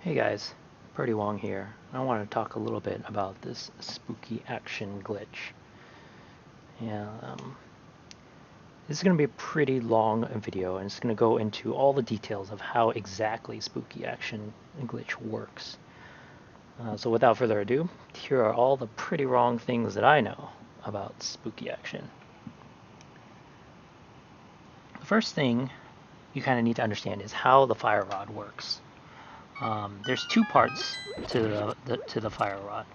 Hey guys, Pretty Wong here. I want to talk a little bit about this spooky action glitch. Yeah, this is going to be a pretty long video, and it's going to go into all the details of how exactly spooky action glitch works. So without further ado, here are all the pretty wrong things that I know about spooky action. The first thing you kind of need to understand is how the fire rod works. There's two parts to the fire rod.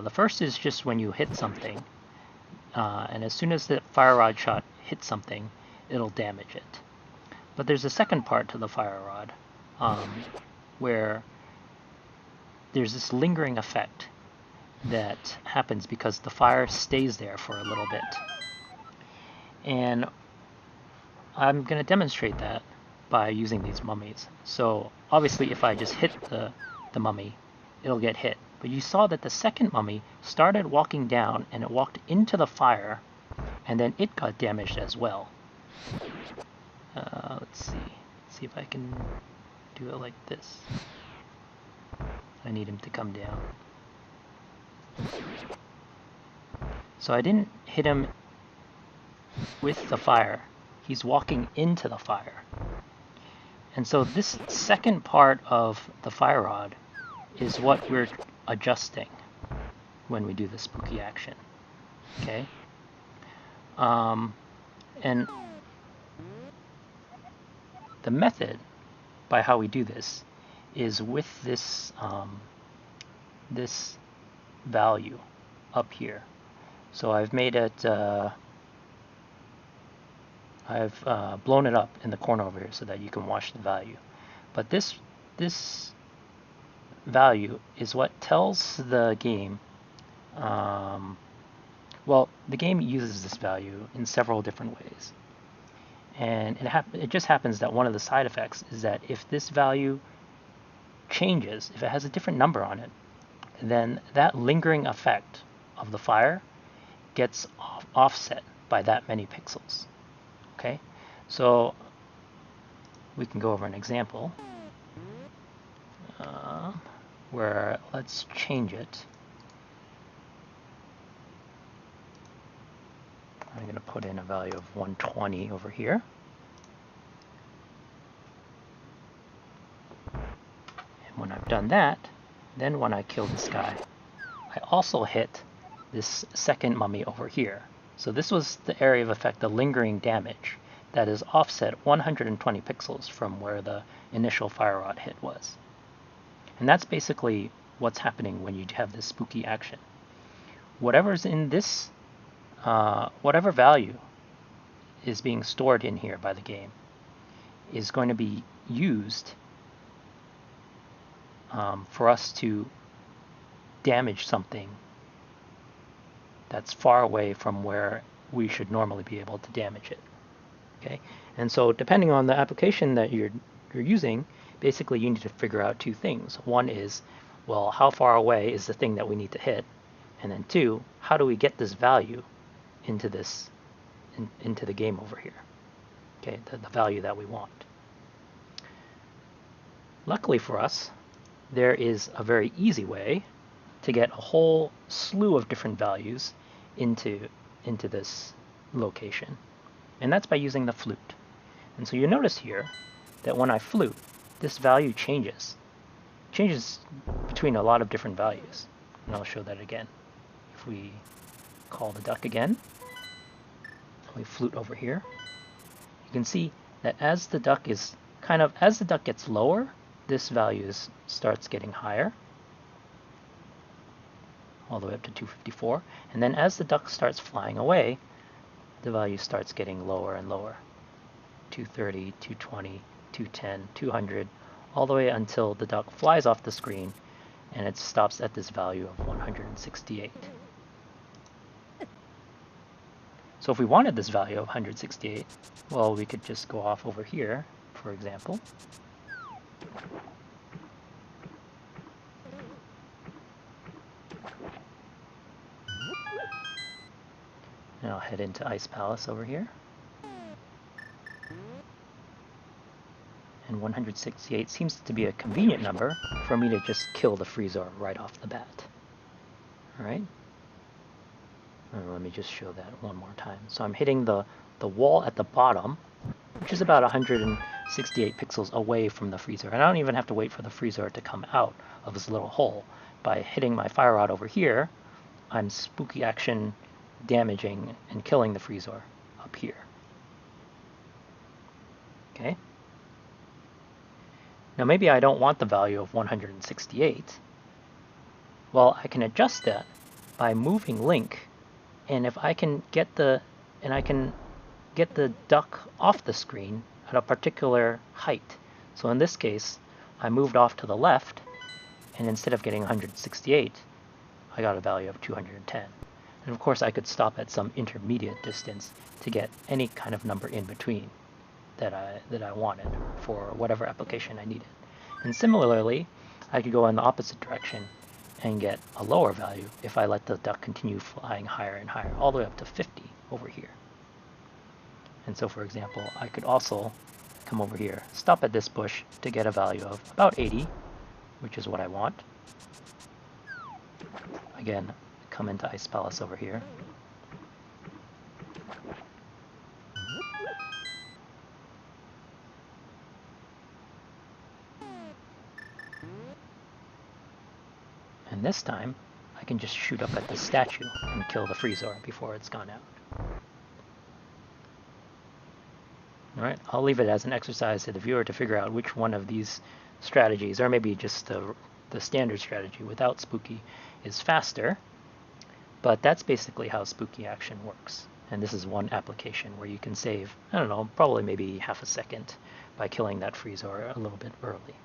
The first is just when you hit something, and as soon as the fire rod shot hits something, it'll damage it. But there's a second part to the fire rod, where there's this lingering effect that happens because the fire stays there for a little bit. And I'm going to demonstrate that by using these mummies. So obviously if I just hit the mummy, it'll get hit. But you saw that the second mummy started walking down and it walked into the fire, and then it got damaged as well. Let's see if I can do it like this. I need him to come down. So I didn't hit him with the fire. He's walking into the fire. And so this second part of the fire rod is what we're adjusting when we do the spooky action. Okay? And the method by how we do this is with this this value up here. So I've made it I've blown it up in the corner over here so that you can watch the value. But this value is what tells the game, well, the game uses this value in several different ways. And it just happens that one of the side effects is that if this value changes, if it has a different number on it, then that lingering effect of the fire gets offset by that many pixels. Okay, so we can go over an example where let's change it. I'm going to put in a value of 120 over here. And when I've done that, then when I kill this guy, I also hit this second mummy over here. So this was the area of effect, the lingering damage, that is offset 120 pixels from where the initial fire rod hit was. And that's basically what's happening when you have this spooky action. Whatever's in this, whatever value is being stored in here by the game is going to be used for us to damage something that's far away from where we should normally be able to damage it. Okay, and so depending on the application that you're using, basically you need to figure out two things. One is, well, how far away is the thing that we need to hit? And then two, how do we get this value into this into the game over here? Okay, the value that we want. Luckily for us, there is a very easy way to get a whole slew of different values into this location. And that's by using the flute. And so you notice here that when I flute, this value changes between a lot of different values. And I'll show that again. If we call the duck again, we flute over here, you can see that as the duck gets lower, this value starts getting higher, all the way up to 254. And then as the duck starts flying away, the value starts getting lower and lower. 230, 220, 210, 200, all the way until the duck flies off the screen and it stops at this value of 168. So if we wanted this value of 168, well, we could just go off over here, for example. And I'll head into Ice Palace over here. And 168 seems to be a convenient number for me to just kill the Freezor right off the bat. Alright? Let me just show that one more time. So I'm hitting the wall at the bottom, which is about 168 pixels away from the Freezor. And I don't even have to wait for the Freezor to come out of this little hole. By hitting my fire rod over here, I'm spooky action damaging and killing the Freezor up here. Okay? Now maybe I don't want the value of 168. Well, I can adjust that by moving Link, and if I can get the duck off the screen at a particular height. So in this case, I moved off to the left, and instead of getting 168, I got a value of 210. And of course I could stop at some intermediate distance to get any kind of number in between that I wanted for whatever application I needed. And similarly, I could go in the opposite direction and get a lower value if I let the duck continue flying higher and higher, all the way up to 50 over here. And so, for example, I could also come over here, stop at this bush to get a value of about 80, which is what I want. Again, come into Ice Palace over here. And this time, I can just shoot up at the statue and kill the Freezor before it's gone out. Alright, I'll leave it as an exercise to the viewer to figure out which one of these strategies, or maybe just the standard strategy without spooky, is faster. But that's basically how spooky action works. And this is one application where you can save, I don't know, probably maybe half a second by killing that Freezor a little bit early.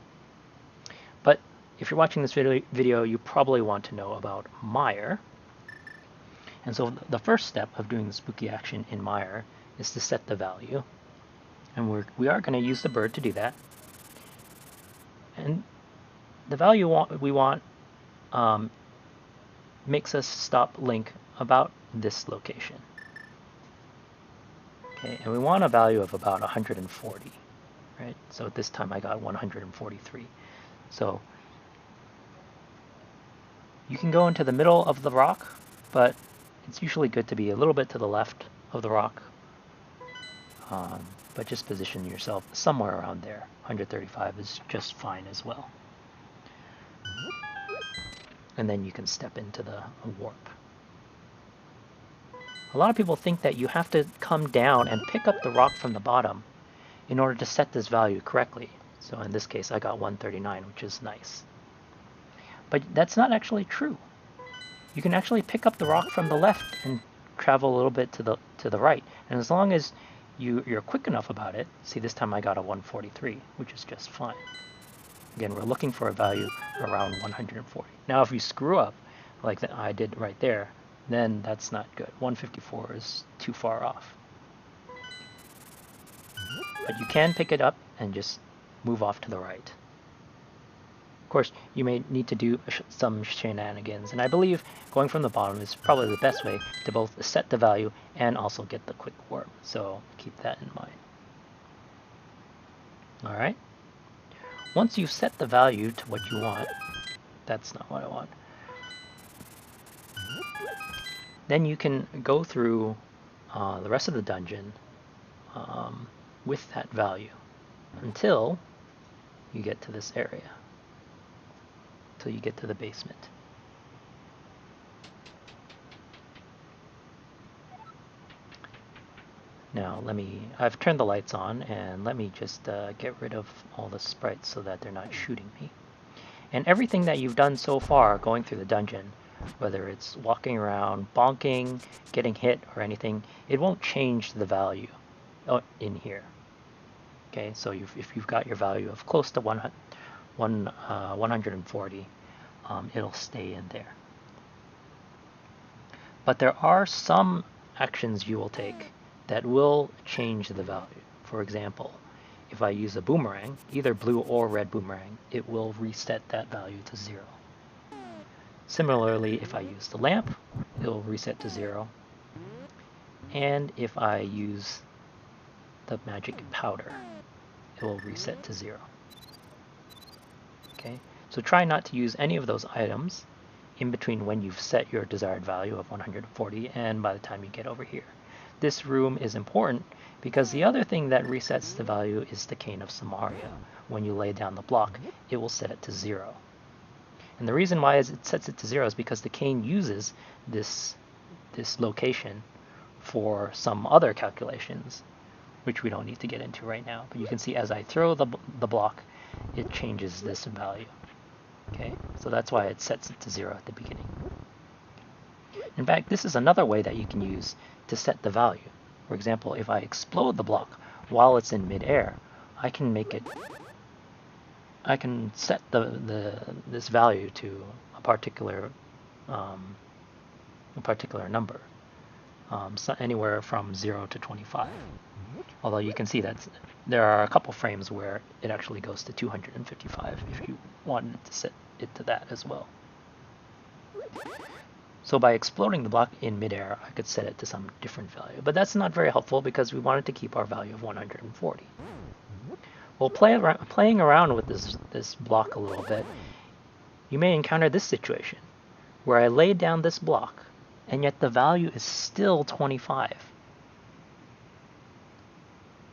But if you're watching this video, you probably want to know about Mire. And so the first step of doing the spooky action in Mire is to set the value. And we are going to use the bird to do that. And the value we want makes us stop Link about this location. Okay, and we want a value of about 140, right? So at this time I got 143. So you can go into the middle of the rock, but it's usually good to be a little bit to the left of the rock. But just position yourself somewhere around there. 135 is just fine as well. And then you can step into the warp. A lot of people think that you have to come down and pick up the rock from the bottom in order to set this value correctly. So in this case I got 139, which is nice. But that's not actually true. You can actually pick up the rock from the left and travel a little bit to the right. And as long as you're quick enough about it, see, this time I got a 143, which is just fine. Again, we're looking for a value around 140. Now if you screw up, like that I did right there, then that's not good. 154 is too far off. But you can pick it up and just move off to the right. Of course, you may need to do some shenanigans, and I believe going from the bottom is probably the best way to both set the value and also get the quick warp. So keep that in mind. Alright. Once you've set the value to what you want, that's not what I want, then you can go through the rest of the dungeon with that value until you get to this area, until you get to the basement. Now I've turned the lights on, and let me just get rid of all the sprites so that they're not shooting me. And everything that you've done so far going through the dungeon, whether it's walking around, bonking, getting hit, or anything, it won't change the value in here. Okay, so if you've got your value of close to 140, it'll stay in there. But there are some actions you will take that will change the value. For example, if I use a boomerang, either blue or red boomerang, it will reset that value to 0. Similarly, if I use the lamp, it will reset to 0. And if I use the magic powder, it will reset to 0. Okay, so try not to use any of those items in between when you've set your desired value of 140 and by the time you get over here. This room is important because the other thing that resets the value is the cane of Samaria. When you lay down the block, it will set it to 0. And the reason why it sets it to 0 is because the cane uses this location for some other calculations, which we don't need to get into right now. But you can see as I throw the block, it changes this value. Okay, so that's why it sets it to 0 at the beginning. In fact, this is another way that you can use to set the value. For example, if I explode the block while it's in midair, I can set this value to a particular number, so anywhere from 0 to 25. Although you can see that there are a couple frames where it actually goes to 255 if you wanted to set it to that as well. So by exploding the block in midair, I could set it to some different value. But that's not very helpful because we wanted to keep our value of 140. Well, playing around with this block a little bit, you may encounter this situation where I laid down this block and yet the value is still 25.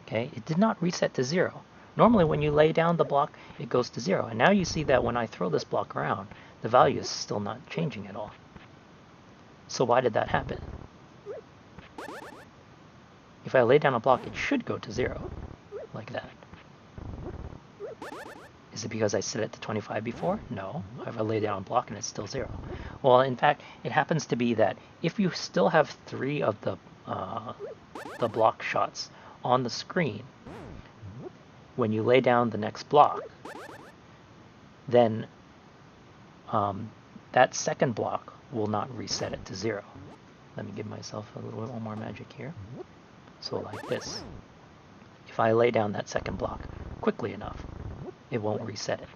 Okay, it did not reset to 0. Normally when you lay down the block, it goes to 0. And now you see that when I throw this block around, the value is still not changing at all. So why did that happen? If I lay down a block, it should go to 0, like that. Is it because I set it to 25 before? No. If I lay down a block and it's still 0. Well, in fact, it happens to be that if you still have 3 of the block shots on the screen when you lay down the next block, then that second block will not reset it to 0. Let me give myself a little bit more magic here. So like this. If I lay down that second block quickly enough, it won't reset it.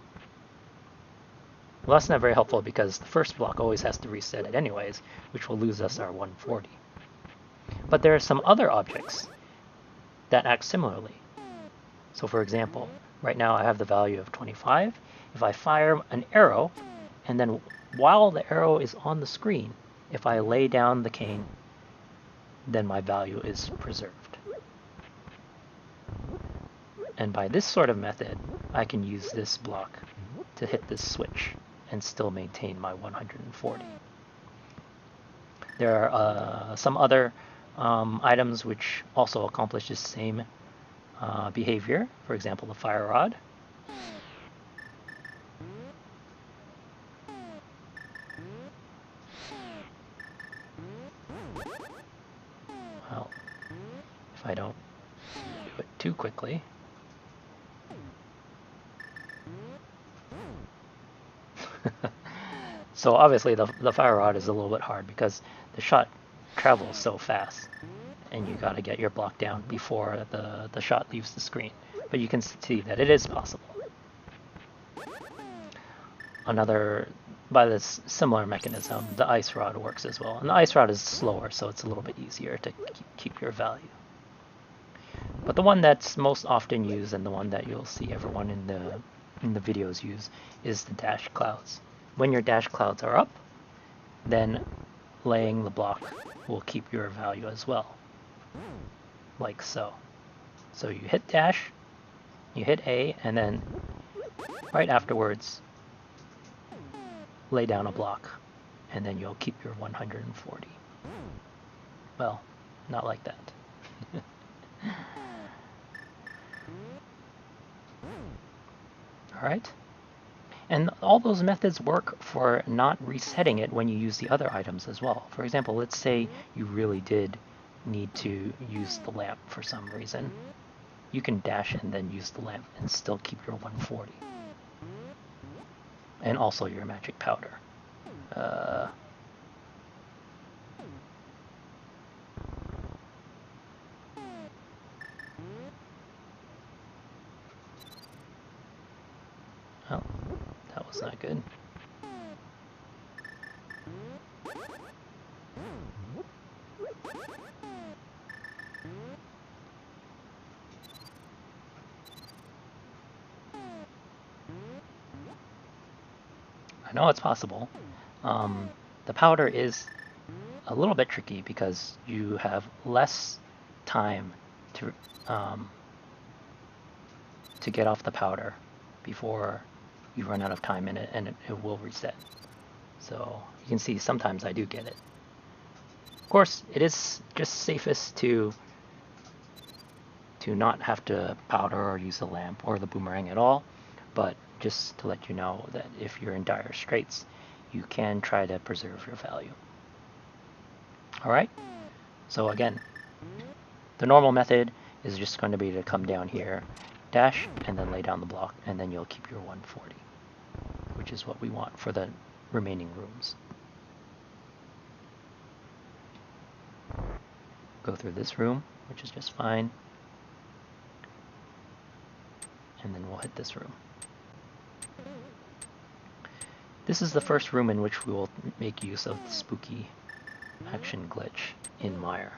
Well, that's not very helpful because the first block always has to reset it anyways, which will lose us our 140. But there are some other objects that act similarly. So for example, right now I have the value of 25. If I fire an arrow, and then while the arrow is on the screen, if I lay down the cane, then my value is preserved. And by this sort of method, I can use this block to hit this switch and still maintain my 140. There are some other items which also accomplish the same behavior. For example, the fire rod. Well, if I don't do it too quickly. So obviously the fire rod is a little bit hard because the shot travels so fast and you got to get your block down before the shot leaves the screen. But you can see that it is possible. By this similar mechanism, the ice rod works as well. And the ice rod is slower, so it's a little bit easier to keep your value. But the one that's most often used and the one that you'll see everyone in the videos use is the dash clouds. When your dash clouds are up, then laying the block will keep your value as well, like so. So you hit dash, you hit A, and then right afterwards lay down a block, and then you'll keep your 140. Well, not like that. All right. And all those methods work for not resetting it when you use the other items as well. For example, let's say you really did need to use the lamp for some reason. You can dash and then use the lamp and still keep your 140. And also your magic powder. Oh, that was not good. I know it's possible. The powder is a little bit tricky because you have less time to get off the powder before you run out of time in it, and it will reset. So you can see sometimes I do get it. Of course, it is just safest to not have to powder or use the lamp or the boomerang at all, but just to let you know that if you're in dire straits, you can try to preserve your value. Alright, so again, the normal method is just going to be to come down here, dash, and then lay down the block, and then you'll keep your 140, which is what we want for the remaining rooms. Go through this room, which is just fine, and then we'll hit this room. This is the first room in which we will make use of the spooky action glitch in Mire.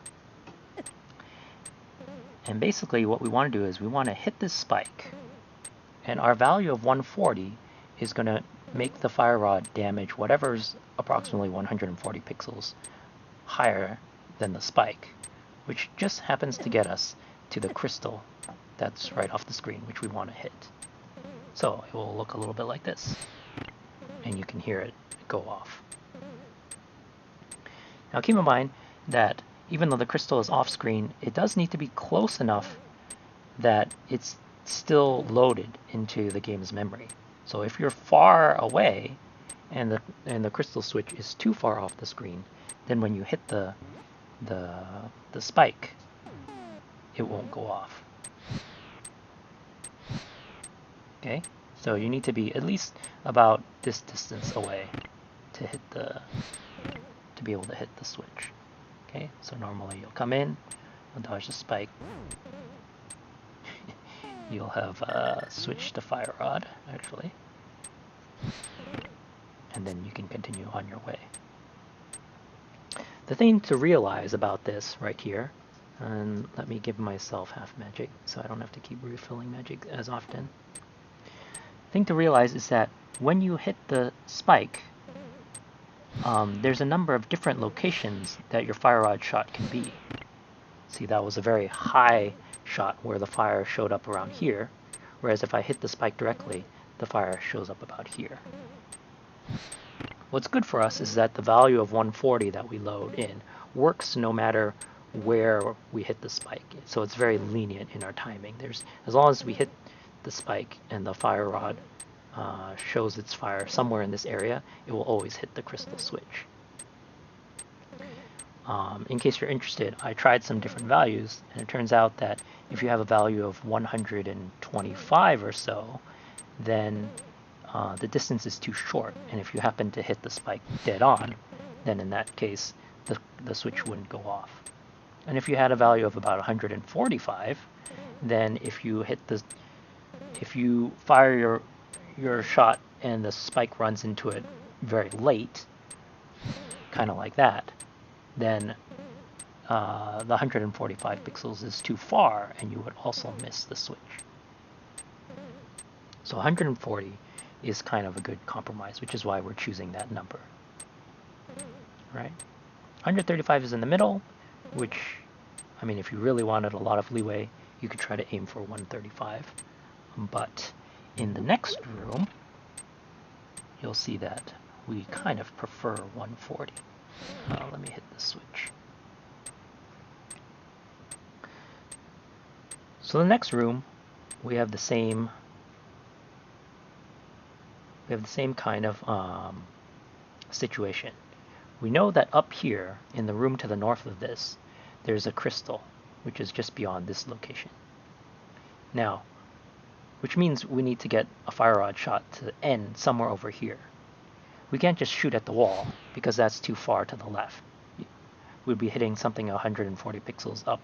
And basically what we want to do is we want to hit this spike, and our value of 140 is going to make the fire rod damage whatever's approximately 140 pixels higher than the spike, which just happens to get us to the crystal that's right off the screen, which we want to hit. So it will look a little bit like this, and you can hear it go off. Now keep in mind that even though the crystal is off screen, it does need to be close enough that it's still loaded into the game's memory. So if you're far away and the crystal switch is too far off the screen, then when you hit the spike, it won't go off. Okay, so you need to be at least about this distance away to be able to hit the switch. Okay, so normally you'll come in, you'll dodge the spike, you'll have switched to fire rod actually, and then you can continue on your way. The thing to realize about this right here, and let me give myself half magic so I don't have to keep refilling magic as often. The thing to realize is that when you hit the spike, there's a number of different locations that your fire rod shot can be. See, that was a very high shot where the fire showed up around here, whereas if I hit the spike directly, the fire shows up about here. What's good for us is that the value of 140 that we load in works no matter where we hit the spike. So it's very lenient in our timing. As long as we hit the spike and the fire rod shows its fire somewhere in this area, it will always hit the crystal switch. In case you're interested, I tried some different values, and it turns out that if you have a value of 125 or so, then the distance is too short, and if you happen to hit the spike dead on, then in that case the switch wouldn't go off. And if you had a value of about 145, then if you fire your shot and the spike runs into it very late, kind of like that, then the 145 pixels is too far, and you would also miss the switch. So 140 is kind of a good compromise, which is why we're choosing that number. Right? 135 is in the middle, which, I mean, if you really wanted a lot of leeway, you could try to aim for 135. But in the next room, you'll see that we kind of prefer 140. Let me hit the switch. So the next room, we have the same kind of situation. We know that up here in the room to the north of this, there's a crystal, which is just beyond this location. Now, which means we need to get a fire rod shot to end somewhere over here. We can't just shoot at the wall, because that's too far to the left. We'd be hitting something 140 pixels up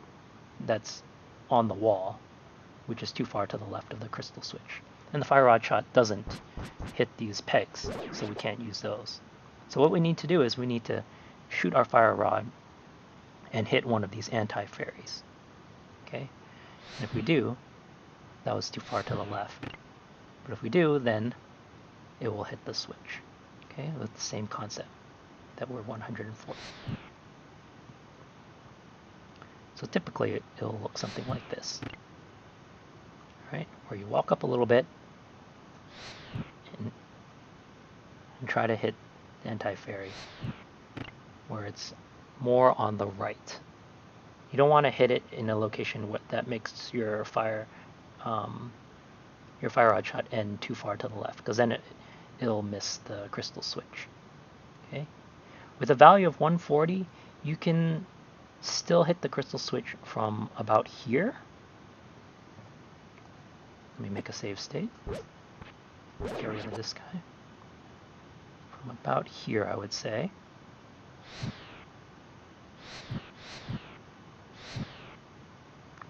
that's on the wall, which is too far to the left of the crystal switch. And the fire rod shot doesn't hit these pegs, so we can't use those. So what we need to do is we need to shoot our fire rod and hit one of these anti-fairies. Okay? And if we do, that was too far to the left. But if we do, then it will hit the switch. Okay, with the same concept that we're 140. So typically it'll look something like this, right? Where you walk up a little bit and try to hit the anti-fairy, where it's more on the right. You don't want to hit it in a location that makes your fire rod shot end too far to the left, because then it'll miss the crystal switch. Okay, with a value of 140, you can still hit the crystal switch from about here. Let me make a save state. Get rid of this guy. From about here, I would say.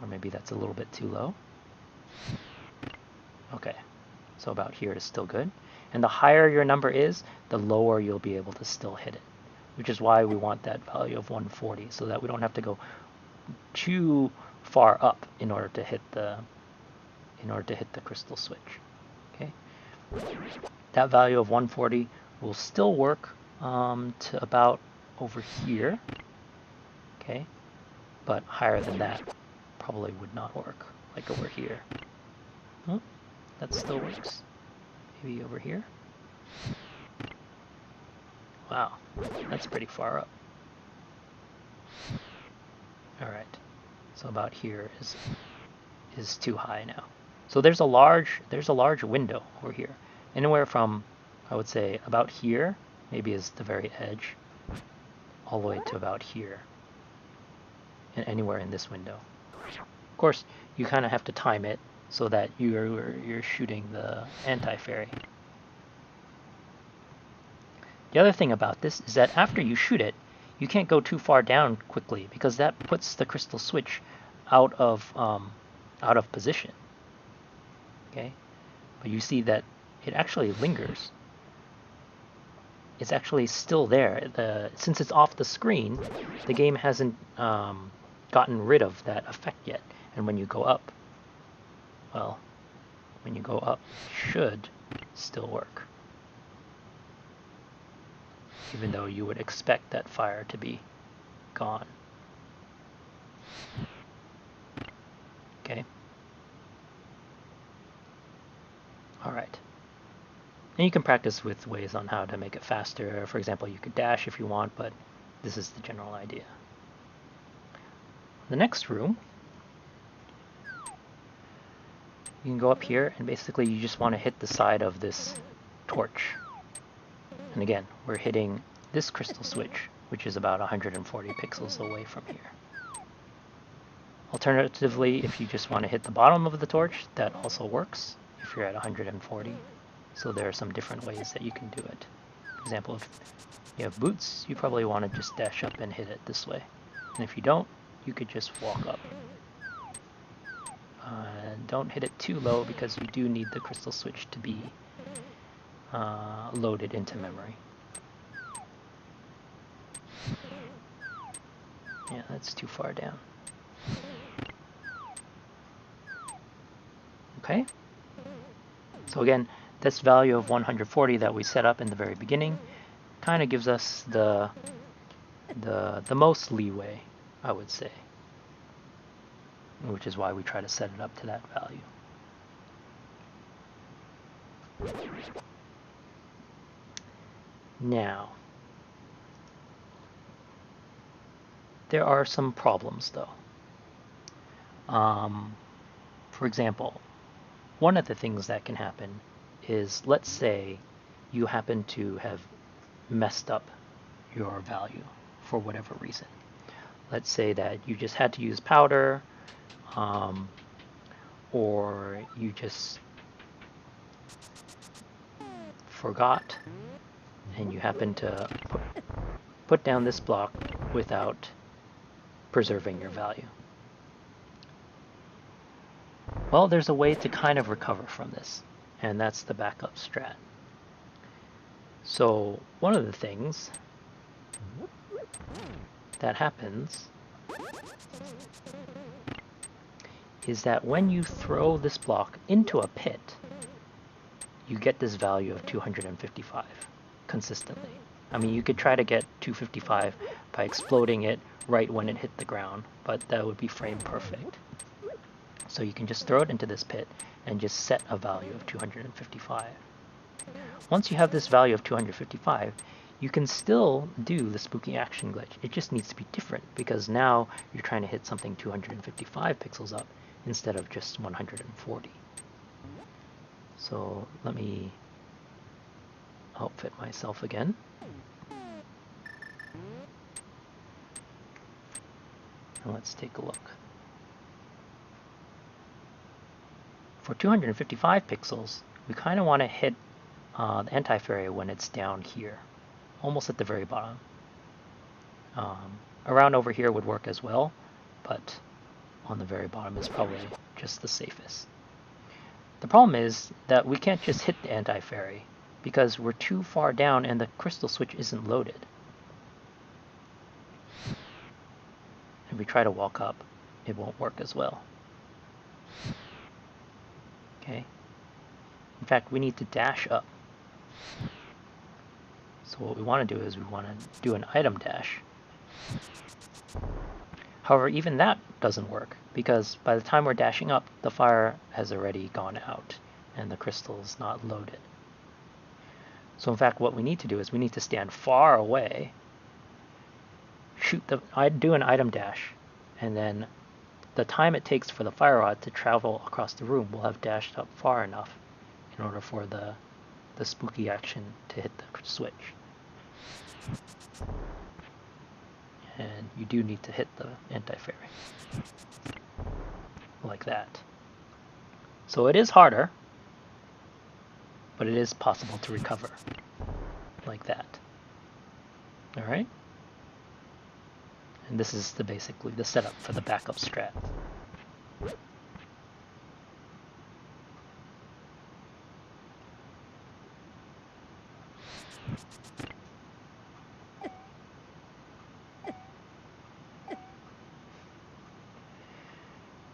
Or maybe that's a little bit too low. Okay, so about here is still good. And the higher your number is, the lower you'll be able to still hit it, which is why we want that value of 140, so that we don't have to go too far up in order to hit the crystal switch. Okay, that value of 140 will still work to about over here. Okay, but higher than that probably would not work, like over here. Oh, that still works. Maybe over here. Wow, that's pretty far up. All right, so about here is too high now. So there's a large window over here, anywhere from, I would say, about here, maybe is the very edge, all the way to about here, and anywhere in this window. Of course, you kind of have to time it so that you're shooting the anti-fairy. The other thing about this is that after you shoot it, you can't go too far down quickly, because that puts the crystal switch out of position. Okay, but you see that it actually lingers. It's actually still there. Since it's off the screen, the game hasn't gotten rid of that effect yet. And when you go up, well, when you go up, it should still work, even though you would expect that fire to be gone. Okay. All right. And you can practice with ways on how to make it faster. For example, you could dash if you want, but this is the general idea. The next room, you can go up here, and basically you just want to hit the side of this torch. And again, we're hitting this crystal switch, which is about 140 pixels away from here. Alternatively, if you just want to hit the bottom of the torch, that also works if you're at 140. So there are some different ways that you can do it. For example, if you have boots, you probably want to just dash up and hit it this way. And if you don't, you could just walk up. Don't hit it too low, because you do need the crystal switch to be loaded into memory. Yeah, that's too far down. Okay. So again, this value of 140 that we set up in the very beginning kind of gives us the most leeway, I would say, which is why we try to set it up to that value. Now, there are some problems though. For example, one of the things that can happen is, let's say you happen to have messed up your value for whatever reason. Let's say that you just had to use powder, or you just forgot, and you happen to put down this block without preserving your value. Well, there's a way to kind of recover from this, and that's the backup strat. So one of the things that happens is that when you throw this block into a pit, you get this value of 255, consistently. I mean, you could try to get 255 by exploding it right when it hit the ground, but that would be frame perfect. So you can just throw it into this pit and just set a value of 255. Once you have this value of 255, you can still do the spooky action glitch. It just needs to be different because now you're trying to hit something 255 pixels up instead of just 140. So let me outfit myself again. And let's take a look. For 255 pixels, we kind of want to hit the anti-fairy when it's down here, almost at the very bottom. Around over here would work as well, but on the very bottom is probably just the safest. The problem is that we can't just hit the anti-fairy because we're too far down and the crystal switch isn't loaded. If we try to walk up, it won't work as well. Okay. In fact, we need to dash up. So what we want to do is we want to do an item dash. However, even that doesn't work because by the time we're dashing up, the fire has already gone out and the crystal is not loaded. So in fact, what we need to do is we need to stand far away, do an item dash, and then the time it takes for the fire rod to travel across the room will have dashed up far enough in order for the spooky action to hit the switch. And you do need to hit the anti-fairy. Like that. So it is harder, but it is possible to recover. Like that. Alright? And this is basically the setup for the backup strat.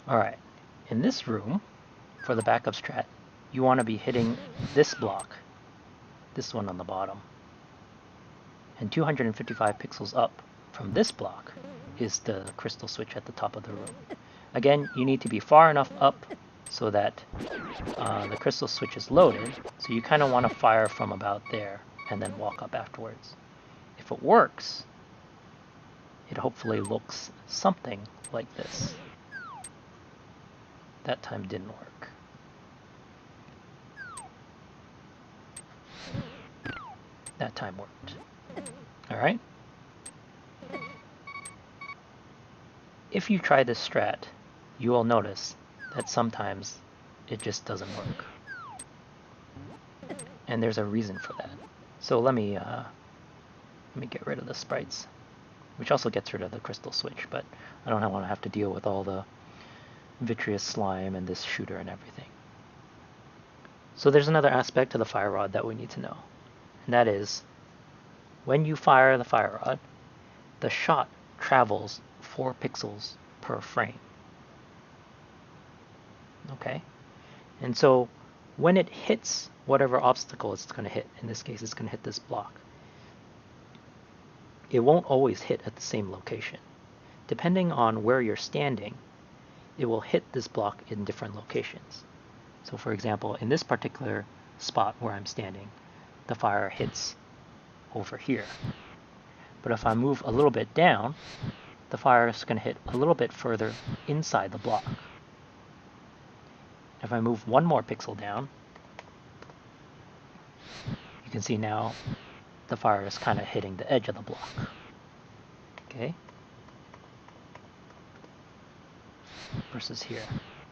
Alright, in this room, for the backup strat, you want to be hitting this block, this one on the bottom. And 255 pixels up from this block is the crystal switch at the top of the room. Again, you need to be far enough up so that the crystal switch is loaded, so you kind of want to fire from about there and then walk up afterwards. If it works, it hopefully looks something like this. That time didn't work. That time worked. Alright? If you try this strat, you will notice that sometimes it just doesn't work. And there's a reason for that. So let me get rid of the sprites, which also gets rid of the crystal switch, but I don't want to have to deal with all the vitreous slime and this shooter and everything. So there's another aspect to the fire rod that we need to know, and that is when you fire the fire rod, the shot travels 4 pixels per frame. Okay? And so when it hits whatever obstacle it's going to hit, in this case it's going to hit this block, it won't always hit at the same location. Depending on where you're standing, it will hit this block in different locations. So for example, in this particular spot where I'm standing, the fire hits over here. But if I move a little bit down, the fire is going to hit a little bit further inside the block. If I move one more pixel down, you can see now the fire is kind of hitting the edge of the block. Okay? Versus here.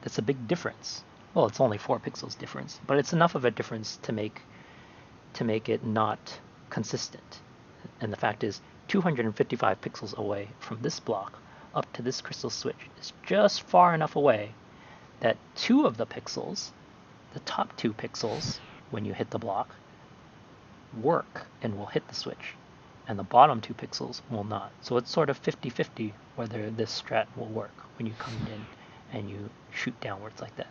That's a big difference. Well, it's only 4 pixels difference, but it's enough of a difference to make it not consistent. And the fact is, 255 pixels away from this block up to this crystal switch is just far enough away that 2 of the pixels, the top 2 pixels, when you hit the block, work and will hit the switch, and the bottom 2 pixels will not. So it's sort of 50-50 whether this strat will work when you come in and you shoot downwards like that.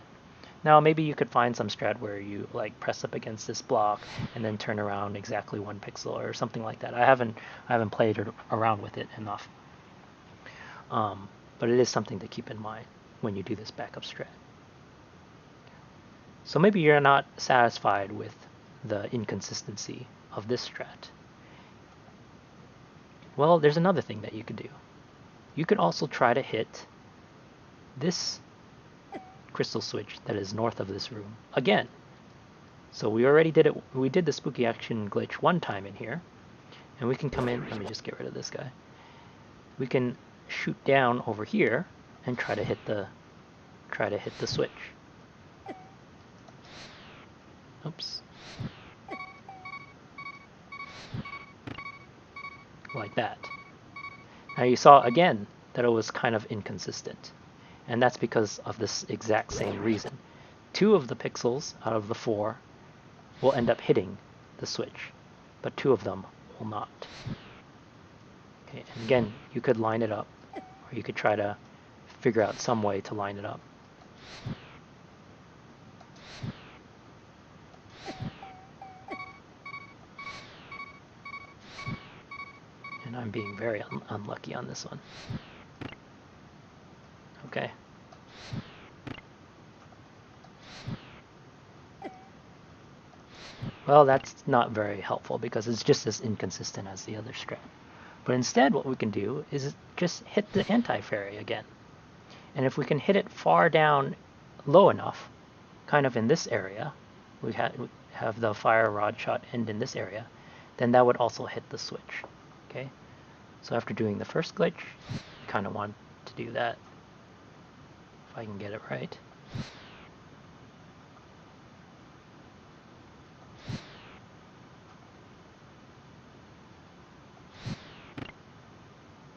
Now maybe you could find some strat where you like press up against this block and then turn around exactly 1 pixel or something like that. I haven't played around with it enough, but it is something to keep in mind when you do this backup strat. So maybe you're not satisfied with the inconsistency of this strat. Well, there's another thing that you could do. You could also try to hit this crystal switch that is north of this room again. So we already did it. We did the spooky action glitch one time in here, and we can come in. Let me just get rid of this guy. We can shoot down over here and try to hit the switch. Oops. Like that. Now you saw again that it was kind of inconsistent, and that's because of this exact same reason. 2 of the pixels out of the 4 will end up hitting the switch, but 2 of them will not. Okay, and again, you could line it up, or you could try to figure out some way to line it up. And I'm being very unlucky on this one. Okay. Well, that's not very helpful because it's just as inconsistent as the other strat. But instead what we can do is just hit the anti-fairy again. And if we can hit it far down low enough, kind of in this area, we have the fire rod shot end in this area, then that would also hit the switch. Okay? So after doing the first glitch, I kind of want to do that, if I can get it right.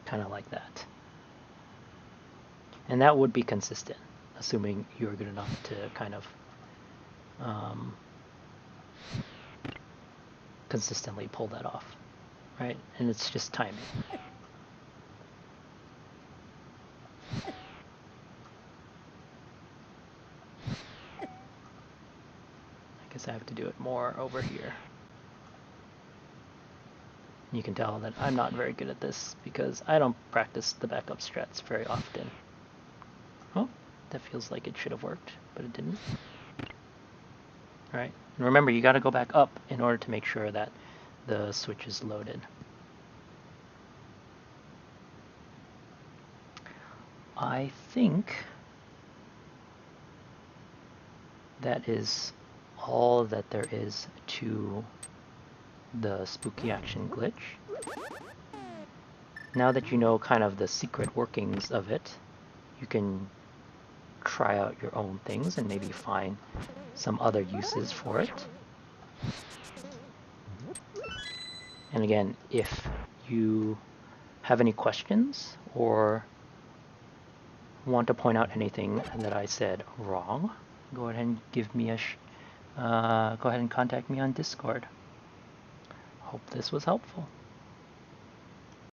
Kind of like that. And that would be consistent, assuming you're good enough to kind of consistently pull that off, right? And it's just timing. I guess I have to do it more over here. You can tell that I'm not very good at this because I don't practice the backup strats very often. Oh, that feels like it should have worked, but it didn't. Alright, and remember you gotta go back up in order to make sure that the switch is loaded. I think that is all that there is to the spooky action glitch. Now that you know kind of the secret workings of it, you can try out your own things and maybe find some other uses for it. And again, if you have any questions or want to point out anything that I said wrong, go ahead and give me a go ahead and contact me on Discord. Hope this was helpful.